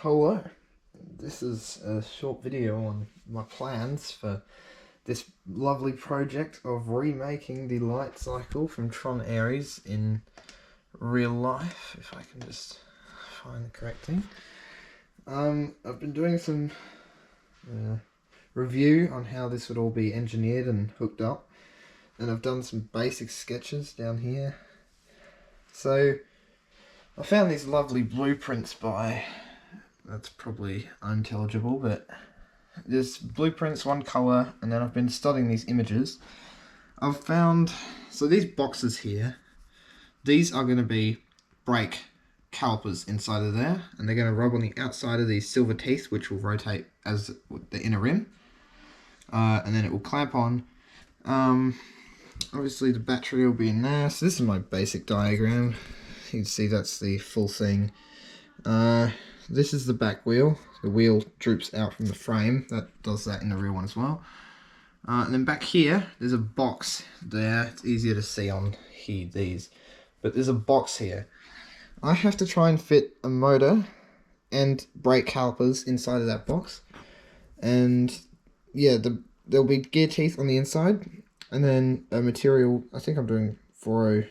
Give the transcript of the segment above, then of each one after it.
Hello, this is a short video on my plans for this lovely project of remaking the Lightcycle from Tron in real life, if I can just find the correct thing. I've been doing some review on how this would all be engineered and hooked up, and I've done some basic sketches down here. So I found these lovely blueprints by... That's probably unintelligible, but there's blueprints, one colour, and then I've been studying these images. I've found, so these boxes here, these are going to be brake calipers inside of there, and they're going to rub on the outside of these silver teeth, which will rotate as the inner rim, and then it will clamp on. Obviously the battery will be in there, so this is my basic diagram. You can see that's the full thing. This is the back wheel. The wheel droops out from the frame. That does that in the real one as well. And then back here, there's a box there. It's easier to see on here, these. But there's a box here. I have to try and fit a motor and brake calipers inside of that box. And yeah, there'll be gear teeth on the inside. And then a material, I think I'm doing 400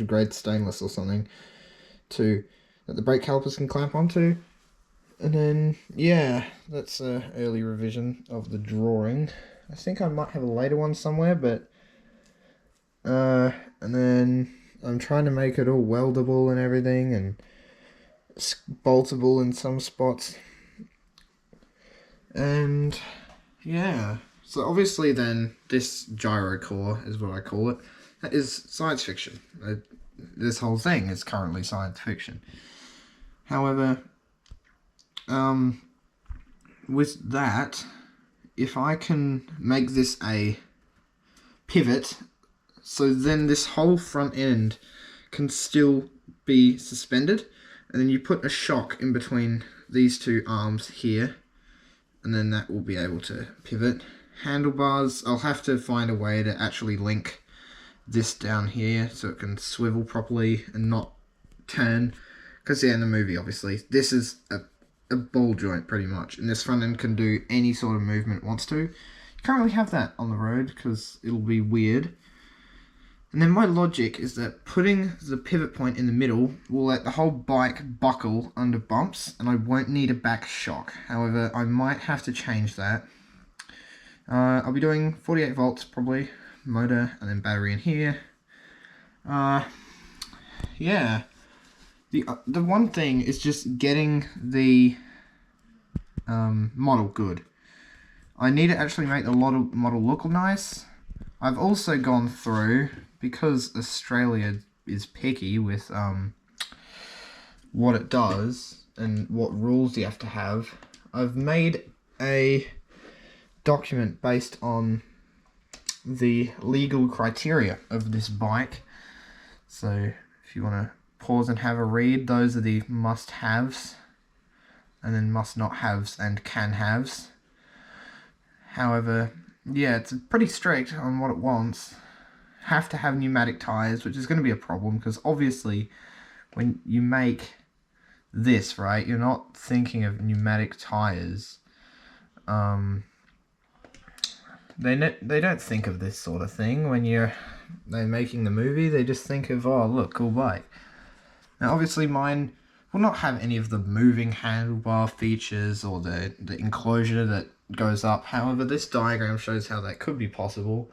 grade stainless or something, that the brake calipers can clamp onto. And then, yeah, that's an early revision of the drawing. I think I might have a later one somewhere, but... and then I'm trying to make it all weldable and everything, and boltable in some spots. And, yeah. So obviously then, this gyro core is what I call it. That is science fiction. This whole thing is currently science fiction. However, with that, if I can make this a pivot, so then this whole front end can still be suspended, and then you put a shock in between these two arms here, and then that will be able to pivot. Handlebars, I'll have to find a way to actually link this down here so it can swivel properly and not turn. Because yeah, in the movie, obviously, this is a ball joint pretty much, and this front end can do any sort of movement it wants to. You can't really have that on the road because it'll be weird. And then my logic is that putting the pivot point in the middle will let the whole bike buckle under bumps, and I won't need a back shock. However, I might have to change that. I'll be doing 48 volts probably, motor, and then battery in here. Yeah. The one thing is just getting the model good. I need to actually make the model look nice. I've also gone through, because Australia is picky with what it does and what rules you have to have, I've made a document based on the legal criteria of this bike. So if you want to pause and have a read, those are the must-haves, and then must-not-haves and can-haves. However, yeah, it's pretty strict on what it wants. Have to have pneumatic tires, which is going to be a problem, because obviously when you make this, right, you're not thinking of pneumatic tires. They don't think of this sort of thing when they're making the movie. They just think of, oh look, cool bike. Now obviously mine will not have any of the moving handlebar features or the enclosure that goes up. However, this diagram shows how that could be possible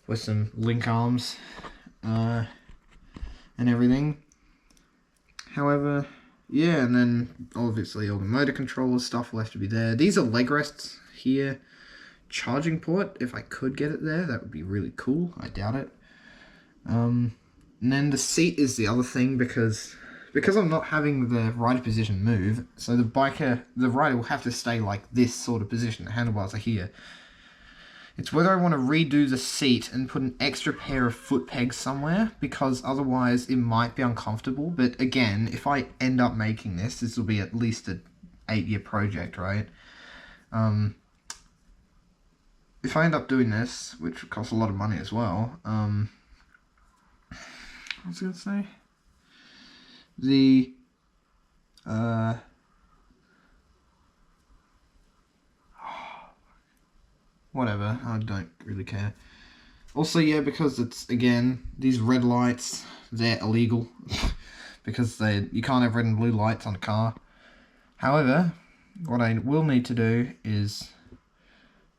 with some link arms and everything. However, yeah, and then obviously all the motor controller stuff will have to be there. These are leg rests here. Charging port, if I could get it there, that would be really cool. I doubt it. And then the seat is the other thing, because I'm not having the rider position move, so the rider will have to stay like this sort of position. The handlebars are here. It's whether I want to redo the seat and put an extra pair of foot pegs somewhere, because otherwise it might be uncomfortable. But again, if I end up making this will be at least an 8-year project, right? If I end up doing this, which would cost a lot of money as well, what was I going to say? whatever, I don't really care. Also, yeah, because it's, again, these red lights, they're illegal. Because you can't have red and blue lights on a car. However, what I will need to do is,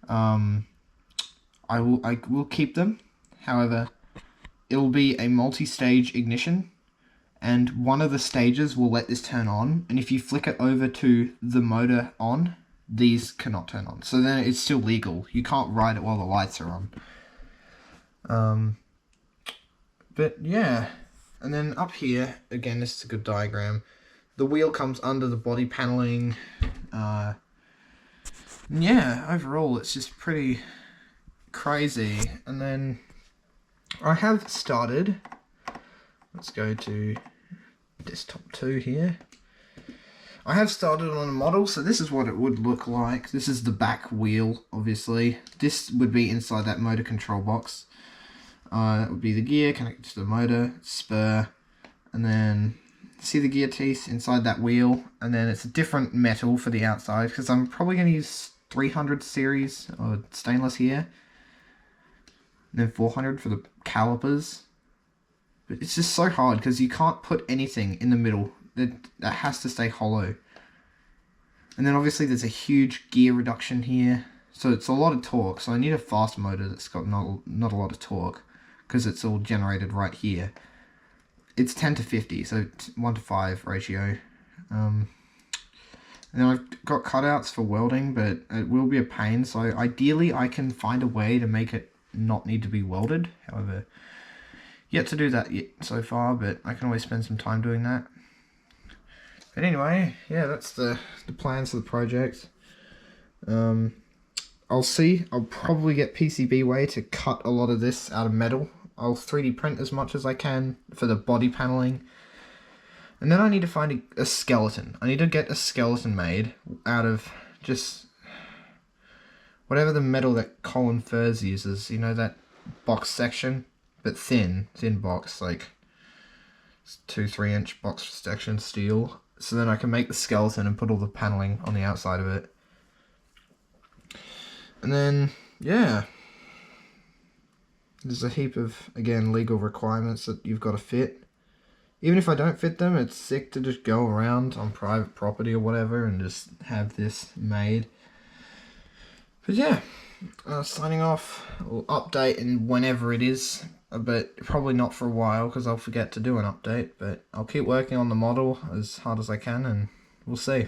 I will keep them. However, it'll be a multi-stage ignition, and one of the stages will let this turn on, and if you flick it over to the motor on, these cannot turn on. So then it's still legal. You can't ride it while the lights are on. But yeah, and then up here, again, this is a good diagram. The wheel comes under the body paneling. Yeah, overall, it's just pretty crazy. And then I have started, let's go to desktop 2 here. I have started on a model, so this is what it would look like. This is the back wheel, obviously. This would be inside that motor control box. That would be the gear connected to the motor, spur, and then see the gear teeth inside that wheel, and then it's a different metal for the outside, because I'm probably going to use 300 series or stainless here, and then 400 for the calipers. But it's just so hard because you can't put anything in the middle. That has to stay hollow. And then obviously there's a huge gear reduction here, so it's a lot of torque. So I need a fast motor that's got not a lot of torque, because it's all generated right here. It's 10 to 50, so 1 to 5 ratio. And then I've got cutouts for welding, but it will be a pain. So ideally I can find a way to make it not need to be welded. However, yet to do that yet so far, but I can always spend some time doing that. But anyway, yeah, that's the plans for the project. I'll see. I'll probably get PCBWay to cut a lot of this out of metal. I'll 3D print as much as I can for the body paneling. And then I need to find a skeleton. I need to get a skeleton made out of just whatever the metal that Colin Furs uses. You know, that box section, but thin box, like 2-3 inch box section steel. So then I can make the skeleton and put all the paneling on the outside of it. And then, yeah, there's a heap of, again, legal requirements that you've got to fit. Even if I don't fit them, it's sick to just go around on private property or whatever and just have this made. But yeah, signing off. We'll update and whenever it is, but probably not for a while because I'll forget to do an update. But I'll keep working on the model as hard as I can, and we'll see.